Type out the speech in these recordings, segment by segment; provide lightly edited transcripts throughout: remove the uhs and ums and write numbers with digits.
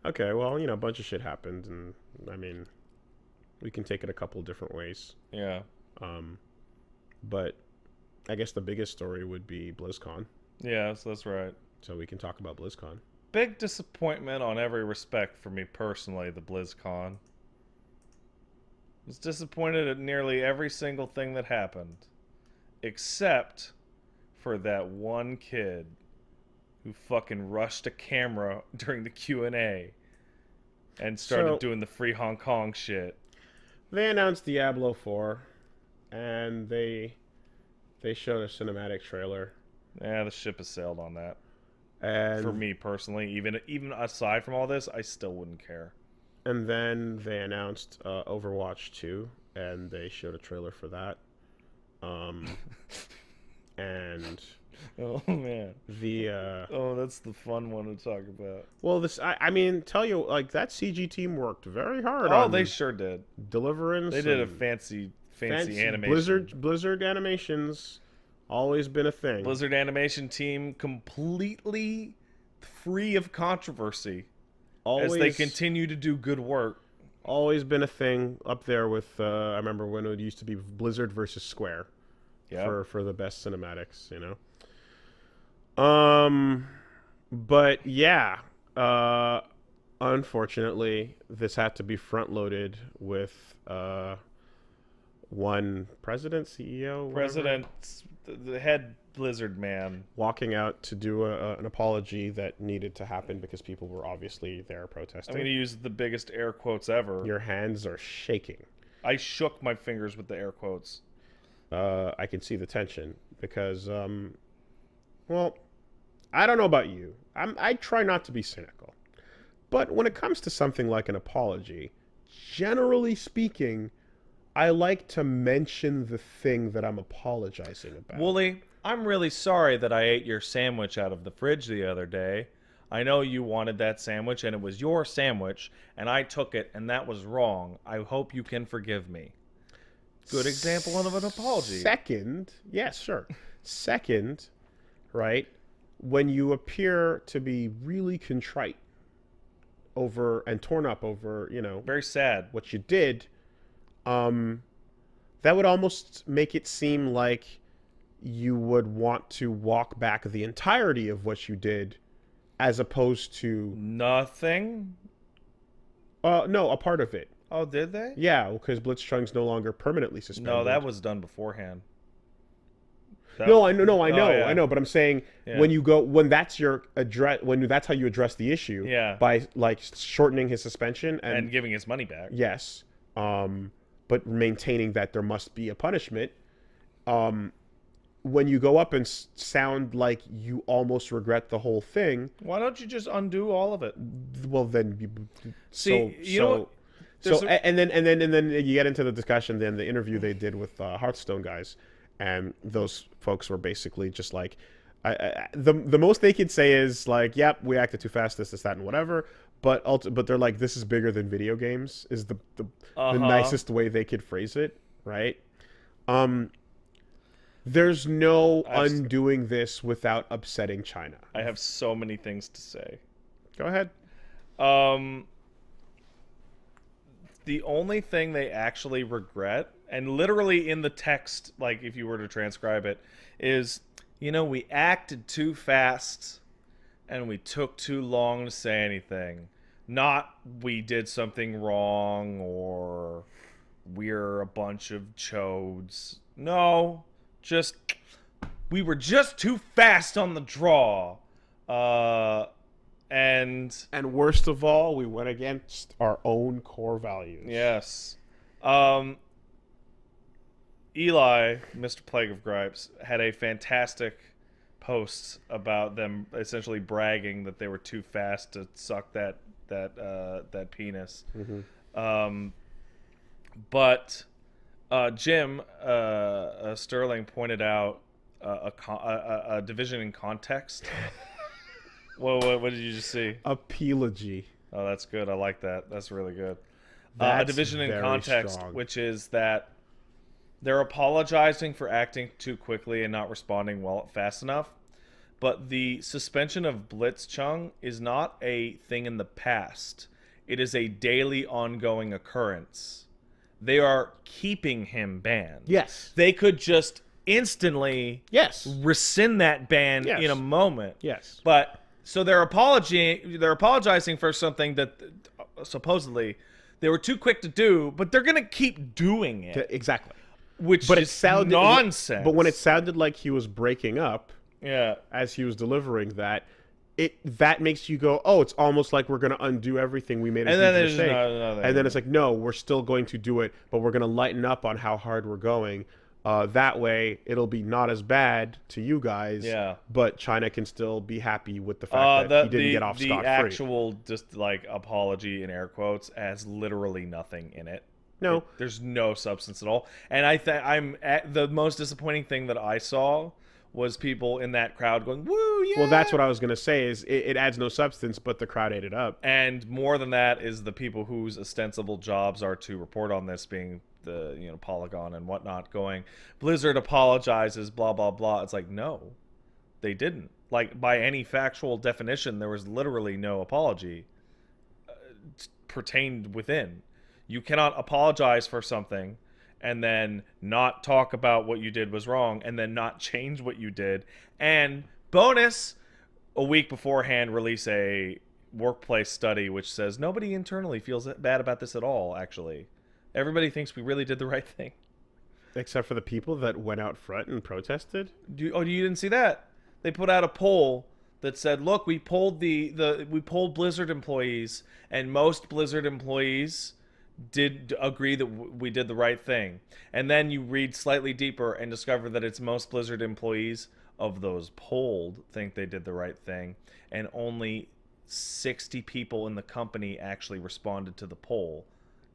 Okay, well, a bunch of shit happened, and I mean, we can take it a couple different ways. Yeah. Um, but I guess the biggest story would be BlizzCon, Yes, that's right. so we can talk about BlizzCon. Big disappointment on every respect for me personally, the BlizzCon. Was disappointed at nearly every single thing that happened, except for that one kid who fucking rushed a camera during the Q&A and started So doing the free Hong Kong shit. they announced Diablo 4, and they showed a cinematic trailer, Yeah, the ship has sailed on that. For and me personally, even aside from all this, I still wouldn't care. and then they announced Overwatch 2, and they showed a trailer for that. Um, and Oh man. the Oh, that's the fun one to talk about. well, this I mean, tell you like that CG team worked very hard Oh, on they sure did. delivering. They did a some fancy animation. Blizzard animations always been a thing. Blizzard animation team completely free of controversy as they Always continue to do good work. always been a thing up there with. I remember when it used to be Blizzard versus Square Yeah. for the best cinematics. Um, but yeah, unfortunately, this had to be front loaded with one president, CEO, whatever, President, the head Blizzard man. walking out to do an apology that needed to happen because people were obviously there I'm protesting. going to use the biggest air quotes ever. Your hands are shaking. I shook my fingers with the air quotes. I can see the tension because, well, I don't know about you. I try not to be cynical. But when it comes to something like an apology, generally speaking, I like to mention the thing that I'm apologizing about. Wooly, I'm really sorry that I ate your sandwich out of the fridge the other day. I know you wanted that sandwich and it was your sandwich, and I took it and that was wrong. I hope you can forgive me. Good example of an apology. Second, yes, sure. Second, right, when you appear to be really contrite over and torn up over, Very sad. what you did, that would almost make it seem like you would want to walk back the entirety of what you did as opposed to Nothing? no, a part of it. Oh, did they? Yeah, because Blitzchung's no longer permanently suspended. No, that was done beforehand. No, I know, no, I know, Oh, yeah. I know, but I'm saying Yeah. when that's your address, when that's how you address the issue, Yeah. by like shortening his suspension And giving his money back. yes, but maintaining that there must be a punishment. When you go up and sound like you almost regret the whole thing, Why don't you just undo all of it? well then, See, you know what? There's and then you get into the discussion, then the interview they did with Hearthstone guys, and those folks were basically just like, the most they could say is like, yep, we acted too fast, this, that, and whatever. But they're like, this is bigger than video games, is the nicest way they could phrase it, right? There's no undoing this without upsetting China. I have so many things to say. Go ahead. The only thing they actually regret, and literally in the text, like if you were to transcribe it, is, we acted too fast and we took too long to say anything. Not we did something wrong or we're a bunch of chodes. No, just we were just too fast on the draw. And worst of all, we went against our own core values. yes. Eli, Mr. Plague of Gripes, had a fantastic post about them essentially bragging that they were too fast to suck that penis. Mm-hmm. But Jim Sterling pointed out a division in context. What did you just see? Apology. Oh, that's good. I like that. That's really good. A That's division in very context, strong. which is that they're apologizing for acting too quickly and not responding fast enough. but the suspension of Blitzchung is not a thing in the past. It is a daily ongoing occurrence. They are keeping him banned. Yes. They could just instantly Yes. rescind that ban Yes. in a moment. Yes. But so they're apologizing for something that supposedly they were too quick to do, but they're going to keep doing it. Exactly. Which But it is sounded nonsense. But when it sounded like he was breaking up yeah. as he was delivering that, that makes you go, oh, it's almost like we're going to undo everything we made a huge mistake. And then it's like, no, we're still going to do it, but we're going to lighten up on how hard we're going. That way, it'll be not as bad to you guys, but China can still be happy with the fact that he didn't get off scot-free. The actual, just like, apology in air quotes has literally nothing in it. No. There's no substance at all. And the most disappointing thing that I saw was people in that crowd going, woo, yeah! Well, that's what I was going to say, is it adds no substance, but the crowd ate it up. And more than that is the people whose ostensible jobs are to report on this, being the Polygon and whatnot, going, Blizzard apologizes, blah, blah, blah. It's like, no, they didn't. Like, by any factual definition, there was literally no apology pertained within. You cannot apologize for something and then not talk about what you did was wrong, and then not change what you did. And bonus, a week beforehand, release a workplace study which says nobody internally feels bad about this at all, actually. Everybody thinks we really did the right thing. Except for the people that went out front and protested? You didn't see that? They put out a poll that said, look, we polled we polled Blizzard employees, and most Blizzard employees did agree that we did the right thing. And then you read slightly deeper and discover that it's most Blizzard employees of those polled think they did the right thing, and only 60 people in the company actually responded to the poll,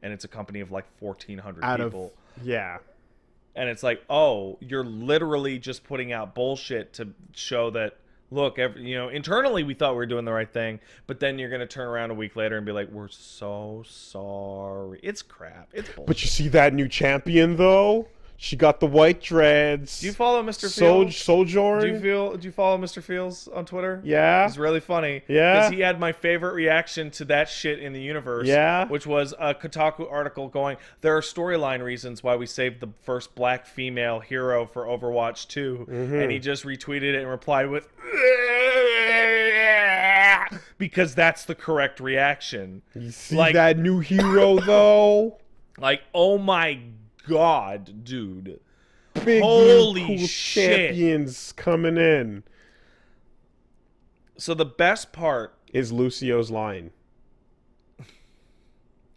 and it's a company of like 1,400 people. Yeah. And it's like, oh, you're literally just putting out bullshit to show that, look, internally we thought we were doing the right thing, but then you're going to turn around a week later and be like, we're so sorry. It's crap. It's bullshit. But you see that new champion, though? She got the white dreads. Do you follow Mr. Fields? Sojourn? Do you follow Mr. Fields on Twitter? Yeah. It's really funny. Yeah. Because he had my favorite reaction to that shit in the universe. Yeah. Which was a Kotaku article going, there are storyline reasons why we saved the first black female hero for Overwatch 2. Mm-hmm. And he just retweeted it and replied with, because that's the correct reaction. You see that new hero, though? Like, oh my God, dude. Big holy cool shit. champions coming in. So the best part is Lucio's line.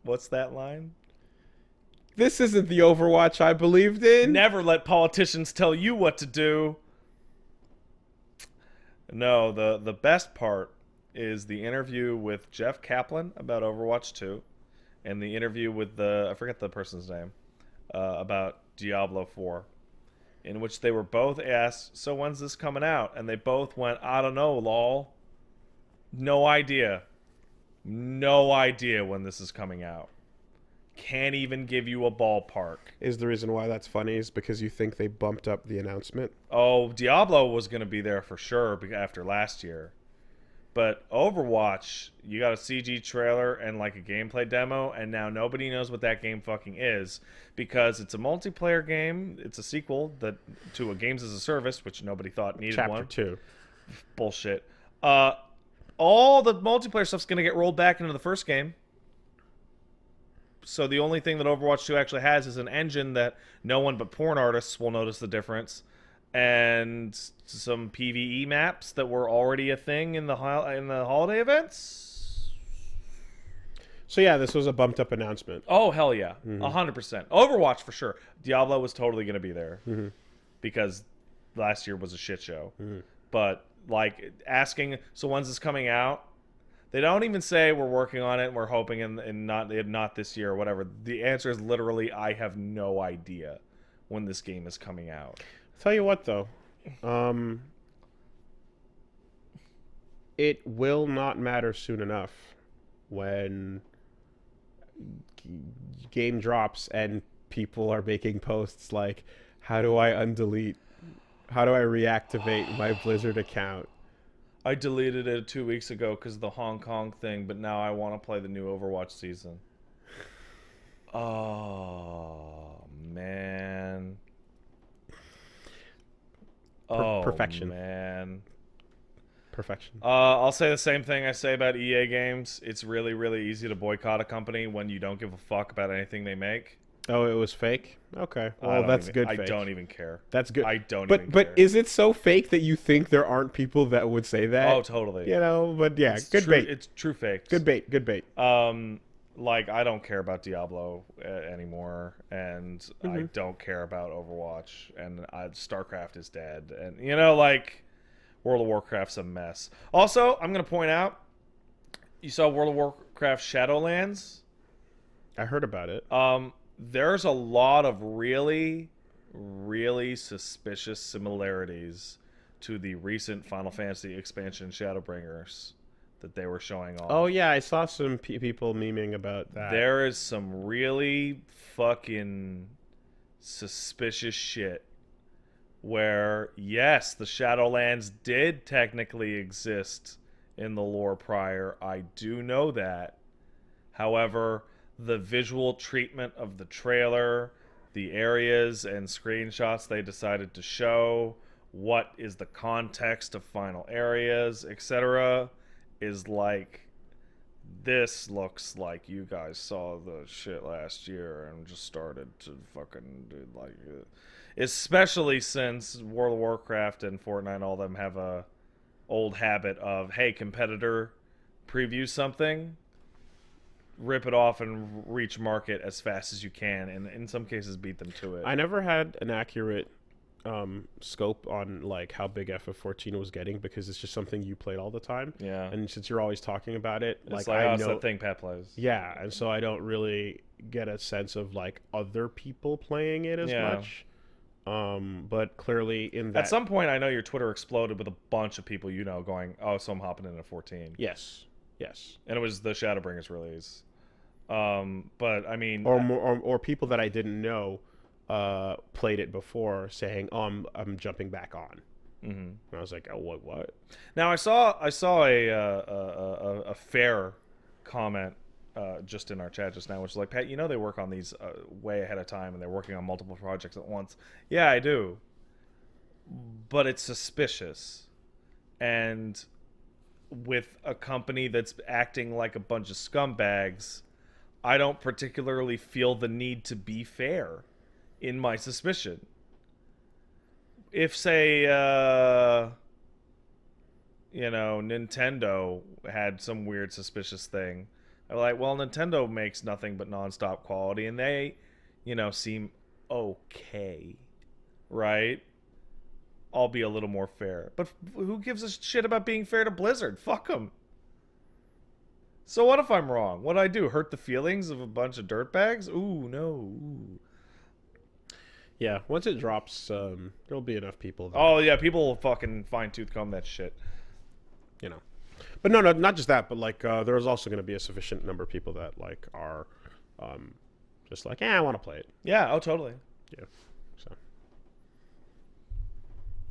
What's that line? This isn't the Overwatch I believed in. Never let politicians tell you what to do. No, the best part is the interview with Jeff Kaplan about Overwatch 2, and the interview with I forget the person's name, about Diablo 4, in which they were both asked, so when's this coming out? And they both went, I don't know, lol. No idea. No idea when this is coming out. Can't even give you a ballpark. Is the reason why that's funny is because you think they bumped up the announcement? Oh, Diablo was going to be there for sure after last year. But Overwatch, you got a CG trailer and like a gameplay demo, and now nobody knows what that game fucking is, because it's a multiplayer game. It's a sequel to a games as a service, which nobody thought needed one. Chapter 2. Bullshit. All the multiplayer stuff's going to get rolled back into the first game. So the only thing that Overwatch 2 actually has is an engine that no one but porn artists will notice the difference, and some PvE maps that were already a thing in the holiday events. So yeah, this was a bumped up announcement. Oh hell yeah, 100%. Overwatch for sure. Diablo was totally going to be there because last year was a shit show. But like asking, so when's this coming out? They don't even say we're working on it and we're hoping and not this year or whatever. The answer is literally, I have no idea when this game is coming out. Tell you what though, it will not matter soon enough when game drops and people are making posts like, how do I undelete? How do I reactivate my Blizzard account? I deleted it 2 weeks ago because of the Hong Kong thing, but now I want to play the new Overwatch season. Oh, man. Oh, Perfection. man. Perfection. I'll say the same thing I say about EA games. It's really, really easy to boycott a company when you don't give a fuck about anything they make. Oh, it was fake? Okay. Well, that's good fake. I don't even care. That's good. I don't even care. But is it so fake that you think there aren't people that would say that? Oh, totally. You know, but yeah, It's good true, bait. It's true fake. Good bait. Good bait. Like, I don't care about Diablo anymore, and I don't care about Overwatch, and StarCraft is dead, and, you know, like, World of Warcraft's a mess. Also, I'm going to point out, you saw World of Warcraft Shadowlands? I heard about it. There's a lot of really, really suspicious similarities to the recent Final Fantasy expansion Shadowbringers that they were showing off. Oh, yeah, I saw some people memeing about that. There is some really fucking suspicious shit where, yes, the Shadowlands did technically exist in the lore prior. I do know that. However, the visual treatment of the trailer, the areas and screenshots they decided to show, what is the context of final areas, etc., is like, this looks like you guys saw the shit last year and just started to fucking do like it. Especially since World of Warcraft and Fortnite and all of them have a old habit of, hey, competitor, preview something, rip it off and reach market as fast as you can, and in some cases beat them to it. I never had an accurate scope on like how big FF14 was getting, because it's just something you played all the time. Yeah. And since you're always talking about it, It's like I it's know that thing Pat plays. Yeah, and so I don't really get a sense of like other people playing it as much. But clearly in that, At some point, I know your Twitter exploded with a bunch of people you know going, oh, so I'm hopping into 14. yes, And it was the Shadowbringers release. But I mean, or people that I didn't know played it before, saying, "Oh, I'm jumping back on." And I was like, "Oh, what?" Now I saw a fair comment just in our chat just now, which is like, Pat, you know they work on these way ahead of time, and they're working on multiple projects at once. Yeah, I do, but it's suspicious, and with a company that's acting like a bunch of scumbags, I don't particularly feel the need to be fair in my suspicion. If, say, Nintendo had some weird suspicious thing, I'm like, well, Nintendo makes nothing but nonstop quality, and they, seem okay, right? I'll be a little more fair. But who gives a shit about being fair to Blizzard? Fuck them. So what if I'm wrong? What'd I do? Hurt the feelings of a bunch of dirtbags? Ooh, no. Ooh. Yeah, once it drops, there'll be enough people. Oh, yeah, people will fucking fine-tooth comb that shit. But no, not just that, but like there's also going to be a sufficient number of people that like are just like, I want to play it. Yeah, oh, totally. Yeah, so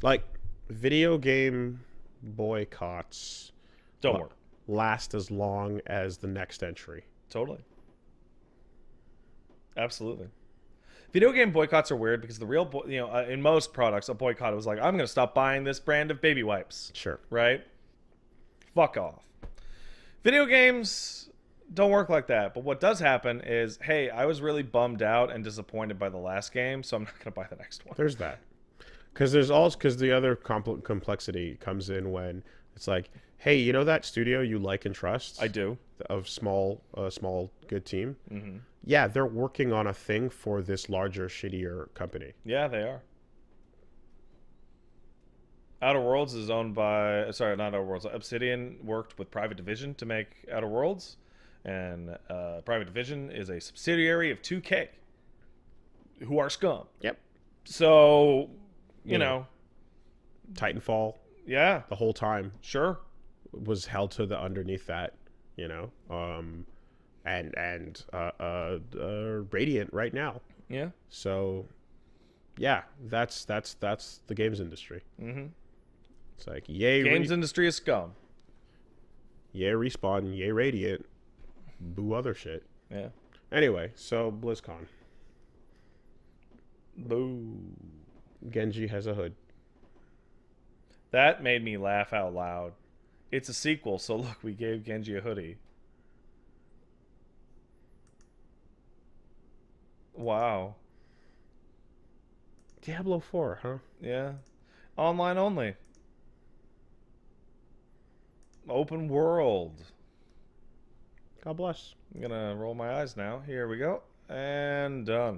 like video game boycotts Don't work. Last as long as the next entry. Totally. Absolutely. Video game boycotts are weird because the real, in most products, a boycott was like, I'm going to stop buying this brand of baby wipes. Sure. Right? Fuck off. Video games don't work like that. But what does happen is, hey, I was really bummed out and disappointed by the last game, so I'm not going to buy the next one. There's that. Because the other complexity comes in when it's like, hey, you know that studio you like and trust? I do. Of small good team? Mm-hmm. Yeah, they're working on a thing for this larger, shittier company. Yeah, they are. Outer Worlds is owned by... Sorry, not Outer Worlds. Obsidian worked with Private Division to make Outer Worlds. And Private Division is a subsidiary of 2K, who are scum. Yep. So, you know. Titanfall. Yeah. The whole time. Sure. Was held to the underneath that, and Radiant right now. Yeah. So, yeah, that's the games industry. Mm-hmm. It's like, yay, Games industry is scum. yay Respawn, yay Radiant, boo other shit. Yeah. Anyway, so BlizzCon. Boo. Genji has a hood. That made me laugh out loud. It's a sequel, so look, we gave Genji a hoodie. Wow. Diablo 4, huh? Yeah. Online only. Open world. God bless. I'm gonna roll my eyes now. Here we go. And done.